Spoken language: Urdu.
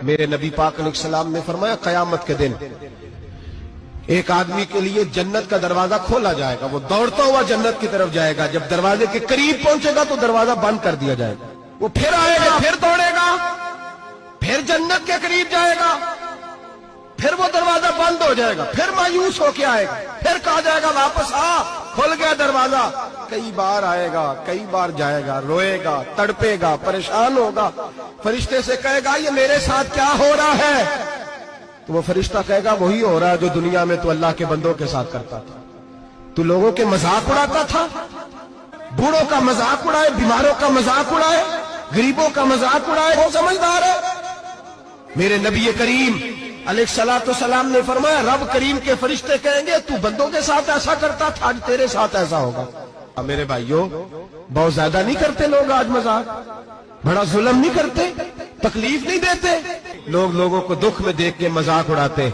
میرے نبی پاک علیہ السلام نے فرمایا قیامت کے دن ایک آدمی کے لیے جنت کا دروازہ کھولا جائے گا، وہ دوڑتا ہوا جنت کی طرف جائے گا، جب دروازے کے قریب پہنچے گا تو دروازہ بند کر دیا جائے گا، وہ پھر آئے گا، پھر دوڑے گا، پھر جنت کے قریب جائے گا، پھر وہ دروازہ بند ہو جائے گا، پھر مایوس ہو کے آئے گا، پھر کہا جائے گا واپس آ، کھل گیا دروازہ، کئی بار آئے گا، کئی بار جائے گا، روئے گا، تڑپے گا، پریشان ہوگا، فرشتے سے کہے گا یہ میرے ساتھ کیا ہو رہا ہے؟ تو وہ فرشتہ کہے گا وہی ہو رہا ہے جو دنیا میں تو اللہ کے بندوں کے ساتھ کرتا تھا، تو لوگوں کے مذاق اڑاتا تھا، بوڑھوں کا مذاق اڑائے، بیماروں کا مذاق اڑائے، غریبوں کا مذاق اڑائے، وہ سمجھدار ہے؟ میرے نبی کریم علیہ السلام نے فرمایا رب کریم کے فرشتے کہیں گے تو بندوں کے ساتھ ایسا کرتا تھا، آج تیرے ساتھ ایسا ہوگا۔ میرے بھائیوں بہت زیادہ نہیں کرتے لوگ آج مذاق؟ بڑا ظلم نہیں کرتے؟ تکلیف نہیں دیتے؟ لوگ لوگوں کو دکھ میں دیکھ کے مذاق اڑاتے